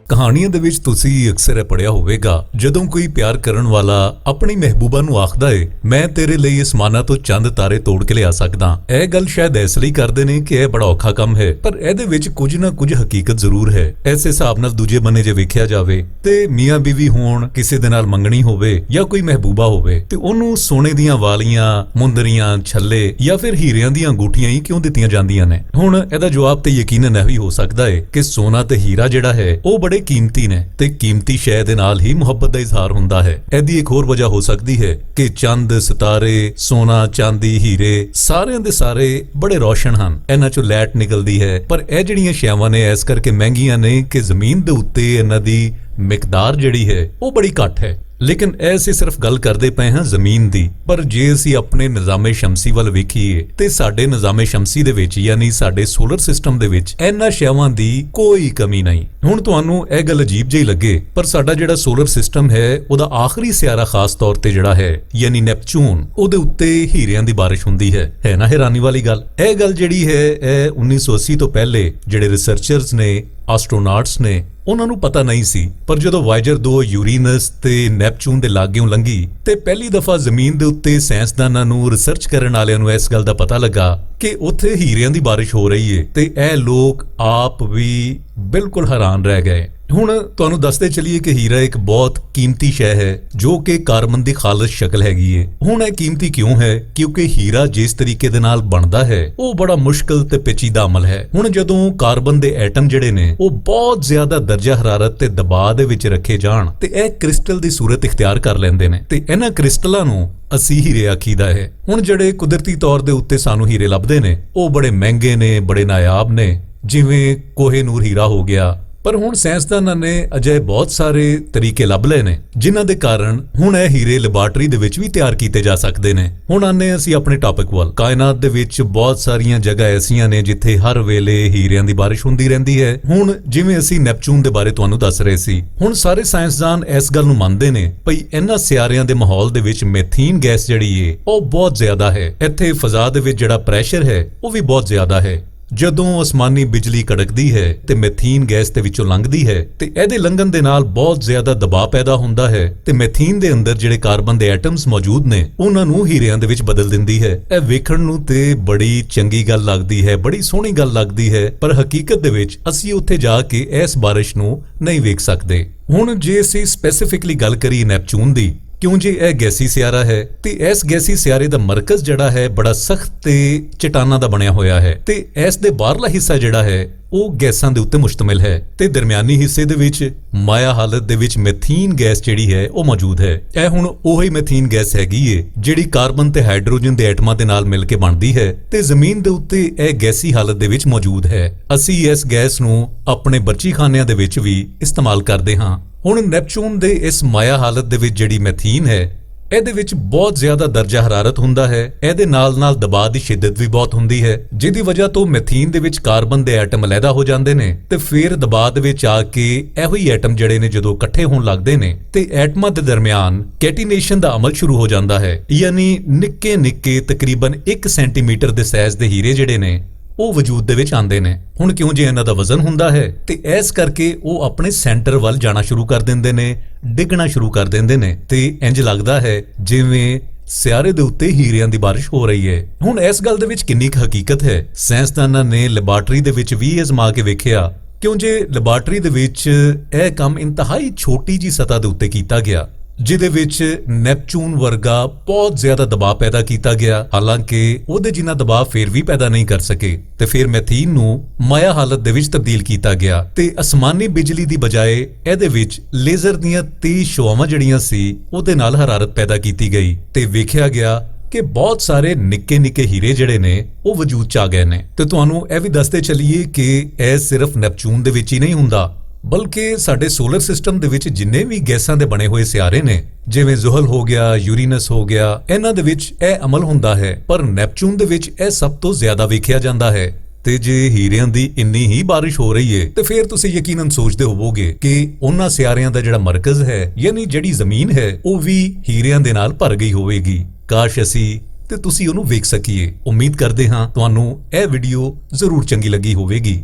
ਕਹਾਣੀਆਂ ਦੇ ਵਿੱਚ ਤੁਸੀਂ ਅਕਸਰ ਇਹ ਪੜਿਆ ਹੋਵੇਗਾ, ਜਦੋਂ ਕੋਈ ਪਿਆਰ ਕਰਨ ਵਾਲਾ ਆਪਣੀ ਮਹਿਬੂਬਾ ਨੂੰ ਆਖਦਾ ਏ, ਮੈਂ ਤੇਰੇ ਲਈ ਅਸਮਾਨਾਂ ਤੋਂ ਚੰਦ ਤਾਰੇ ਤੋੜ ਕੇ ਲਿਆ ਸਕਦਾ। ਇਹ ਗੱਲ ਸ਼ਾਇਦ ਇਸ ਲਈ ਕਰਦੇ ਨੇ ਕਿ ਇਹ ਬੜਾ ਔਖਾ ਕੰਮ ਹੈ, ਪਰ ਇਹਦੇ ਵਿੱਚ ਕੁਝ ਨਾ ਕੁਝ ਹਕੀਕਤ ਜ਼ਰੂਰ ਹੈ। ਇਸ ਹਿਸਾਬ ਨਾਲ ਦੂਜੇ ਬੰਨੇ ਜੇ ਵੇਖਿਆ ਜਾਵੇ ਤੇ ਮੀਆਂ ਬੀਵੀ ਹੋਣ, ਕਿਸੇ ਦੇ ਨਾਲ ਮੰਗਣੀ ਹੋਵੇ ਜਾਂ ਕੋਈ ਮਹਿਬੂਬਾ ਹੋਵੇ ਤੇ ਉਹਨੂੰ ਸੋਨੇ ਦੀਆਂ ਵਾਲੀਆਂ, ਮੁੰਦਰੀਆਂ, ਛੱਲੇ ਜਾਂ ਫਿਰ ਹੀਰਿਆਂ ਦੀਆਂ ਅੰਗੂਠੀਆਂ ਹੀ ਕਿਉਂ ਦਿੱਤੀਆਂ ਜਾਂਦੀਆਂ ਨੇ? ਹੁਣ ਇਹਦਾ ਜਵਾਬ ਤੇ ਯਕੀਨਨ ਇਹ ਵੀ ਹੋ ਸਕਦਾ ਹੈ ਕਿ ਸੋਨਾ ਤੇ ਹੀਰਾ ਜਿਹੜਾ ਹੈ ਉਹ ਬੜੇ ਕੀਮਤੀ ਨੇ ਤੇ ਕੀਮਤੀ ਸ਼ੈ ਦੇ ਨਾਲ ਹੀ ਮੁਹੱਬਤ ਦਾ ਇਜ਼ਹਾਰ ਹੁੰਦਾ ਹੈ। ਇਹਦੀ ਇੱਕ ਹੋਰ ਵਜ੍ਹਾ ਹੋ ਸਕਦੀ ਹੈ ਕਿ ਚੰਦ, ਸਿਤਾਰੇ, ਸੋਨਾ, ਚਾਂਦੀ, ਹੀਰੇ ਸਾਰਿਆਂ ਦੇ ਸਾਰੇ ਬੜੇ ਰੌਸ਼ਨ ਹਨ, ਇਹਨਾਂ ਚੋਂ ਲਾਈਟ ਨਿਕਲਦੀ ਹੈ। ਪਰ ਇਹ ਜਿਹੜੀਆਂ ਸ਼ੈਵਾਂ ਨੇ ਇਸ ਕਰਕੇ ਮਹਿੰਗੀਆਂ ਨੇ ਕਿ ਜ਼ਮੀਨ ਦੇ ਉੱਤੇ ਇਹਨਾਂ ਦੀ ਮਿਕਦਾਰ ਜਿਹੜੀ ਹੈ ਉਹ ਬੜੀ ਘੱਟ ਹੈ। ਲੇਕਿਨ ਐਸੇ ਸਿਰਫ ਗੱਲ ਕਰਦੇ ਪਏ ਹਾਂ ਜ਼ਮੀਨ ਦੀ, ਪਰ ਜੇ ਅਸੀਂ ਆਪਣੇ ਨਿਜ਼ਾਮੇ ਸ਼ਮਸੀ ਵੱਲ ਵੇਖੀਏ ਤੇ ਸਾਡੇ ਨਿਜ਼ਾਮੇ ਸ਼ਮਸੀ ਦੇ ਵਿੱਚ ਯਾਨੀ ਸਾਡੇ ਸੋਲਰ ਸਿਸਟਮ ਦੇ ਵਿੱਚ ਇਹਨਾਂ ਸ਼ੈਵਾਂ ਦੀ ਕੋਈ ਕਮੀ ਨਹੀਂ। ਹੁਣ ਤੁਹਾਨੂੰ ਇਹ ਗੱਲ ਅਜੀਬ ਜਿਹੀ ਲੱਗੇ, ਪਰ ਸਾਡਾ ਜਿਹੜਾ ਸੋਲਰ ਸਿਸਟਮ ਹੈ ਉਹਦਾ ਆਖਰੀ ਸਿਆਰਾ ਖਾਸ ਤੌਰ ਤੇ ਜਿਹੜਾ ਹੈ ਯਾਨੀ ਨੈਪਚੂਨ, ਉਹਦੇ ਉੱਤੇ ਹੀਰਿਆਂ ਦੀ ਬਾਰਿਸ਼ ਹੁੰਦੀ ਹੈ ਨਾ? ਹੈਰਾਨੀ ਵਾਲੀ ਗੱਲ। ਇਹ ਗੱਲ ਜਿਹੜੀ ਹੈ ਇਹ 1980 ਤੋਂ ਪਹਿਲੇ ਜਿਹੜੇ ਰਿਸਰਚਰਸ ਨੇ, ਐਸਟ੍ਰੋਨੌਟਸ ਨੇ, ਉਹਨਾਂ ਨੂੰ ਪਤਾ ਨਹੀਂ ਸੀ। ਪਰ ਜਦੋਂ ਵਾਇਜਰ 2 ਯੂਰੇਨਸ ਤੇ ਨੈਪਚੂਨ ਦੇ ਲਾਗਿਓਂ ਲੰਘੀ ਤੇ ਪਹਿਲੀ ਦਫਾ ਜ਼ਮੀਨ ਦੇ ਉੱਤੇ ਸਾਇੰਸਦਾਨਾਂ ਨੂੰ, ਰਿਸਰਚ ਕਰਨ ਵਾਲਿਆਂ ਨੂੰ ਇਸ ਗੱਲ ਦਾ ਪਤਾ ਲੱਗਾ ਕਿ ਉੱਥੇ ਹੀਰਿਆਂ ਦੀ ਬਾਰਿਸ਼ ਹੋ ਰਹੀ ਏ ਤੇ ਇਹ ਲੋਕ ਆਪ ਵੀ ਬਿਲਕੁਲ ਹੈਰਾਨ ਰਹਿ ਗਏ। ਹੁਣ ਤੁਹਾਨੂੰ ਦੱਸਦੇ ਚੱਲੀਏ ਕਿ ਹੀਰਾ ਇੱਕ ਬਹੁਤ ਕੀਮਤੀ ਸ਼ੈ ਹੈ ਜੋ ਕਿ ਕਾਰਬਨ ਦੀ ਖਾਲਸ ਸ਼ਕਲ ਹੈਗੀ ਏ। ਹੁਣ ਇਹ ਕੀਮਤੀ ਕਿਉਂ ਹੈ? ਕਿਉਂਕਿ ਹੀਰਾ ਜਿਸ ਤਰੀਕੇ ਦੇ ਨਾਲ ਬਣਦਾ ਹੈ ਉਹ ਬੜਾ ਮੁਸ਼ਕਲ ਤੇ ਪੇਚੀਦਾ ਅਮਲ ਹੈ। ਹੁਣ ਜਦੋਂ ਕਾਰਬਨ ਦੇ ਐਟਮ ਜਿਹੜੇ ਨੇ ਉਹ ਬਹੁਤ ਜ਼ਿਆਦਾ ਦਰਜਾ ਹਰਾਰਤ ਤੇ ਦਬਾਅ ਦੇ ਵਿੱਚ ਰੱਖੇ ਜਾਣ ਤੇ ਇਹ ਕ੍ਰਿਸਟਲ ਦੀ ਸੂਰਤ ਇਖਤਿਆਰ ਕਰ ਲੈਂਦੇ ਨੇ ਤੇ ਇਹਨਾਂ ਕ੍ਰਿਸਟਲਾਂ ਨੂੰ ਅਸੀਂ ਹੀਰੇ ਆਖੀਦਾ ਹੈ। ਹੁਣ ਜਿਹੜੇ ਕੁਦਰਤੀ ਤੌਰ ਦੇ ਉੱਤੇ ਸਾਨੂੰ ਹੀਰੇ ਲੱਭਦੇ ਨੇ ਉਹ ਬੜੇ ਮਹਿੰਗੇ ਨੇ, ਬੜੇ ਨਾਯਾਬ ਨੇ, ਜਿਵੇਂ ਕੋਹੇ ਨੂਰ ਹੀਰਾ ਹੋ ਗਿਆ। ਪਰ ਹੁਣ ਸਾਇੰਸਦਾਨਾਂ ਨੇ ਅਜੇ ਬਹੁਤ ਸਾਰੇ ਤਰੀਕੇ ਲੱਭ ਲਏ ਨੇ ਜਿਨ੍ਹਾਂ ਦੇ ਕਾਰਨ ਹੁਣ ਇਹ ਹੀਰੇ ਲੈਬਾਰਟਰੀ ਦੇ ਵਿੱਚ ਵੀ ਤਿਆਰ ਕੀਤੇ ਜਾ ਸਕਦੇ ਨੇ। ਹੁਣ ਆਨੇ ਅਸੀਂ ਆਪਣੇ ਟੌਪਿਕ ਵੱਲ। ਕਾਇਨਾਤ ਦੇ ਵਿੱਚ ਬਹੁਤ ਸਾਰੀਆਂ ਜਗ੍ਹਾ ਐਸੀਆਂ ਨੇ ਜਿੱਥੇ ਹਰ ਵੇਲੇ ਹੀਰਿਆਂ ਦੀ ਬਾਰਿਸ਼ ਹੁੰਦੀ ਰਹਿੰਦੀ ਹੈ। ਹੁਣ ਜਿਵੇਂ ਅਸੀਂ ਨੈਪਚੂਨ ਦੇ ਬਾਰੇ ਤੁਹਾਨੂੰ ਦੱਸ ਰਹੇ ਸੀ, ਹੁਣ ਸਾਰੇ ਸਾਇੰਸਦਾਨ ਇਸ ਗੱਲ ਨੂੰ ਮੰਨਦੇ ਨੇ ਭਈ ਇਹਨਾਂ ਸਿਆਰਿਆਂ ਦੇ ਮਾਹੌਲ ਦੇ ਵਿੱਚ ਮੈਥੀਨ ਗੈਸ ਜਿਹੜੀ ਏ ਉਹ ਬਹੁਤ ਜ਼ਿਆਦਾ ਹੈ। ਇੱਥੇ ਫਜ਼ਾ ਦੇ ਵਿੱਚ ਜਿਹੜਾ ਪ੍ਰੈਸ਼ਰ ਹੈ ਉਹ ਵੀ ਬਹੁਤ ਜ਼ਿਆਦਾ ਹੈ। ਜਦੋਂ ਅਸਮਾਨੀ ਬਿਜਲੀ ਕੜਕਦੀ ਹੈ ਤੇ ਮੈਥੀਨ ਗੈਸ ਦੇ ਵਿੱਚੋਂ ਲੰਘਦੀ ਹੈ ਤੇ ਇਹਦੇ ਲੰਘਣ ਦੇ ਨਾਲ ਬਹੁਤ ਜ਼ਿਆਦਾ ਦਬਾਅ ਪੈਦਾ ਹੁੰਦਾ ਹੈ ਤੇ ਮੈਥੀਨ ਦੇ ਅੰਦਰ ਜਿਹੜੇ ਕਾਰਬਨ ਦੇ ਐਟਮਸ ਮੌਜੂਦ ਨੇ ਉਹਨਾਂ ਨੂੰ ਹੀਰਿਆਂ ਦੇ ਵਿੱਚ ਬਦਲ ਦਿੰਦੀ ਹੈ। ਇਹ ਵੇਖਣ ਨੂੰ ਤੇ ਬੜੀ ਚੰਗੀ ਗੱਲ ਲੱਗਦੀ ਹੈ, ਬੜੀ ਸੋਹਣੀ ਗੱਲ ਲੱਗਦੀ ਹੈ, ਪਰ ਹਕੀਕਤ ਦੇ ਵਿੱਚ ਅਸੀਂ ਉੱਥੇ ਜਾ ਕੇ ਇਸ ਬਾਰਿਸ਼ ਨੂੰ ਨਹੀਂ ਵੇਖ ਸਕਦੇ। ਹੁਣ ਜੇ ਅਸੀਂ ਸਪੈਸੀਫਿਕਲੀ ਗੱਲ ਕਰੀਏ ਨੈਪਚੂਨ ਦੀ, ਕਿਉਂ ਜੇ ਇਹ ਗੈਸੀ ਸਿਆਰਾ ਹੈ ਤੇ ਇਸ ਗੈਸੀ ਸਿਆਰੇ ਦਾ ਮਰਕਜ਼ ਜਿਹੜਾ ਹੈ ਬੜਾ ਸਖਤ ਤੇ ਚਟਾਨਾਂ ਦਾ ਬਣਿਆ ਹੋਇਆ ਹੈ ਤੇ ਇਸ ਦੇ ਬਾਹਰਲਾ ਹਿੱਸਾ ਜਿਹੜਾ ਹੈ ਉਹ ਗੈਸਾਂ ਦੇ ਉੱਤੇ ਮੁਸ਼ਤਮਿਲ ਹੈ ਤੇ ਦਰਮਿਆਨੀ ਹਿੱਸੇ ਦੇ ਵਿੱਚ ਮਾਇਆ ਹਾਲਤ ਦੇ ਵਿੱਚ ਮੈਥੀਨ ਗੈਸ ਜਿਹੜੀ ਹੈ ਉਹ ਮੌਜੂਦ ਹੈ। ਇਹ ਹੁਣ ਉਹੀ ਮੈਥੀਨ ਗੈਸ ਹੈਗੀ ਏ ਜਿਹੜੀ ਕਾਰਬਨ ਤੇ ਹਾਈਡਰੋਜਨ ਦੇ ਐਟਮਾਂ ਦੇ ਨਾਲ ਮਿਲ ਕੇ ਬਣਦੀ ਹੈ ਤੇ ਜ਼ਮੀਨ ਦੇ ਉੱਤੇ ਇਹ ਗੈਸੀ ਹਾਲਤ ਦੇ ਵਿੱਚ ਮੌਜੂਦ ਹੈ। ਅਸੀਂ ਇਸ ਗੈਸ ਨੂੰ ਆਪਣੇ ਬਰਚੀਖਾਨਿਆਂ ਦੇ ਵਿੱਚ ਵੀ ਇਸਤੇਮਾਲ ਕਰਦੇ ਹਾਂ। ਹੁਣ ਨੈਪਚੂਨ ਦੇ ਇਸ ਮਾਇਆ ਹਾਲਤ ਦੇ ਵਿੱਚ ਜਿਹੜੀ ਮੈਥੀਨ ਹੈ ਇਹਦੇ ਵਿੱਚ ਬਹੁਤ ਜ਼ਿਆਦਾ ਦਰਜਾ ਹਰਾਰਤ ਹੁੰਦਾ ਹੈ। ਇਹਦੇ ਨਾਲ-ਨਾਲ ਦਬਾਅ ਦੀ ਸ਼ਿੱਦਤ ਵੀ ਬਹੁਤ ਹੁੰਦੀ ਹੈ, ਜਿਹਦੀ ਵਜ੍ਹਾ ਤੋਂ ਮੈਥੀਨ ਦੇ ਵਿੱਚ ਕਾਰਬਨ ਦੇ ਐਟਮ ਅਲੱਗਾ ਹੋ ਜਾਂਦੇ ਨੇ ਤੇ ਫਿਰ ਦਬਾਅ ਦੇ ਵਿੱਚ ਆ ਕੇ ਇਹੋ ਹੀ ਐਟਮ ਜਿਹੜੇ ਨੇ ਜਦੋਂ ਇਕੱਠੇ ਹੋਣ ਲੱਗਦੇ ਨੇ ਤੇ ਐਟਮਾਂ ਦੇ ਦਰਮਿਆਨ ਕੈਟੀਨੇਸ਼ਨ ਦਾ ਅਮਲ ਸ਼ੁਰੂ ਹੋ ਜਾਂਦਾ ਹੈ। ਯਾਨੀ ਨਿੱਕੇ-ਨਿੱਕੇ ਤਕਰੀਬਨ 1 ਸੈਂਟੀਮੀਟਰ ਦੇ ਸਾਈਜ਼ ਦੇ ਹੀਰੇ ਜਿਹੜੇ ਨੇ ਉਹ ਵਜੂਦ ਦੇ ਵਿੱਚ ਆਉਂਦੇ ਨੇ। ਹੁਣ ਕਿਉਂ ਜੇ ਇਹਨਾਂ ਦਾ ਵਜ਼ਨ ਹੁੰਦਾ ਹੈ ਤੇ ਇਸ ਕਰਕੇ ਉਹ ਆਪਣੇ ਸੈਂਟਰ ਵੱਲ ਜਾਣਾ ਸ਼ੁਰੂ ਕਰ ਦਿੰਦੇ ਨੇ, ਡਿੱਗਣਾ ਸ਼ੁਰੂ ਕਰ ਦਿੰਦੇ ਨੇ ਤੇ ਇੰਜ ਲੱਗਦਾ ਹੈ ਜਿਵੇਂ ਸਿਆਰੇ ਦੇ ਉੱਤੇ ਹੀਰਿਆਂ ਦੀ ਬਾਰਿਸ਼ ਹੋ ਰਹੀ ਹੈ। ਹੁਣ ਇਸ ਗੱਲ ਦੇ ਵਿੱਚ ਕਿੰਨੀ ਕੁ ਹਕੀਕਤ ਹੈ? ਸਾਇੰਸਦਾਨਾਂ ਨੇ ਲੈਬਾਰਟਰੀ ਦੇ ਵਿੱਚ ਵੀ ਅਜ਼ਮਾ ਕੇ ਵੇਖਿਆ। ਕਿਉਂ ਜੇ ਲੈਬਾਰਟਰੀ ਦੇ ਵਿੱਚ ਇਹ ਕੰਮ ਇੰਤਹਾਈ ਛੋਟੀ ਜੀ ਸਤਹ ਦੇ ਉੱਤੇ ਕੀਤਾ ਗਿਆ ਜਿਹਦੇ ਵਿੱਚ ਨੈਪਚੂਨ ਵਰਗਾ ਬਹੁਤ ਜ਼ਿਆਦਾ ਦਬਾਅ ਪੈਦਾ ਕੀਤਾ ਗਿਆ, ਹਾਲਾਂਕਿ ਉਹਦੇ ਜਿੰਨਾ ਦਬਾਅ ਫੇਰ ਵੀ ਪੈਦਾ ਨਹੀਂ ਕਰ ਸਕੇ ਤੇ ਫਿਰ ਮੈਥੀਨ ਨੂੰ ਮਾਇਆ ਹਾਲਤ ਦੇ ਵਿੱਚ ਤਬਦੀਲ ਕੀਤਾ ਗਿਆ ਤੇ ਅਸਮਾਨੀ ਬਿਜਲੀ ਦੀ ਬਜਾਏ ਇਹਦੇ ਵਿੱਚ ਲੇਜ਼ਰ ਦੀਆਂ ਤੇਜ਼ ਸ਼ੁਆਵਾਂ ਜਿਹੜੀਆਂ ਸੀ ਉਹਦੇ ਨਾਲ ਹਰਾਰਤ ਪੈਦਾ ਕੀਤੀ ਗਈ ਤੇ ਵੇਖਿਆ ਗਿਆ ਕਿ ਬਹੁਤ ਸਾਰੇ ਨਿੱਕੇ-ਨਿੱਕੇ ਹੀਰੇ ਜਿਹੜੇ ਨੇ ਉਹ ਵਜੂਦ ਚ ਆ ਗਏ ਨੇ। ਤੇ ਤੁਹਾਨੂੰ ਇਹ ਵੀ ਦੱਸਦੇ ਚੱਲੀਏ ਕਿ ਇਹ ਸਿਰਫ ਨੈਪਚੂਨ ਦੇ ਵਿੱਚ ਹੀ ਨਹੀਂ ਹੁੰਦਾ, ਬਲਕਿ ਸਾਡੇ ਸੋਲਰ ਸਿਸਟਮ ਦੇ ਵਿੱਚ ਜਿੰਨੇ ਵੀ ਗੈਸਾਂ ਦੇ ਬਣੇ ਹੋਏ ਸਿਆਰੇ ਨੇ, ਜਿਵੇਂ ਜ਼ੁਹਲ ਹੋ ਗਿਆ, ਯੂਰੇਨਸ ਹੋ ਗਿਆ, ਇਹਨਾਂ ਦੇ ਵਿੱਚ ਇਹ ਅਮਲ ਹੁੰਦਾ ਹੈ, ਪਰ ਨੈਪਚੂਨ ਦੇ ਵਿੱਚ ਇਹ ਸਭ ਤੋਂ ਜ਼ਿਆਦਾ ਵੇਖਿਆ ਜਾਂਦਾ ਹੈ। ਤੇ ਜੇ ਹੀਰਿਆਂ ਦੀ ਇੰਨੀ ਹੀ ਬਾਰਿਸ਼ ਹੋ ਰਹੀ ਏ ਤੇ ਫਿਰ ਤੁਸੀਂ ਯਕੀਨਨ ਸੋਚਦੇ ਹੋਵੋਗੇ ਕਿ ਉਹਨਾਂ ਸਿਆਰਿਆਂ ਦਾ ਜਿਹੜਾ ਮਰਕਜ਼ ਹੈ ਯਾਨੀ ਜਿਹੜੀ ਜ਼ਮੀਨ ਹੈ ਉਹ ਵੀ ਹੀਰਿਆਂ ਦੇ ਨਾਲ ਭਰ ਗਈ ਹੋਵੇਗੀ। ਕਾਸ਼ ਅਸੀਂ ਤੇ ਤੁਸੀਂ ਉਹਨੂੰ ਵੇਖ ਸਕੀਏ। ਉਮੀਦ ਕਰਦੇ ਹਾਂ ਤੁਹਾਨੂੰ ਇਹ ਵੀਡੀਓ ਜ਼ਰੂਰ ਚੰਗੀ ਲੱਗੀ ਹੋਵੇਗੀ।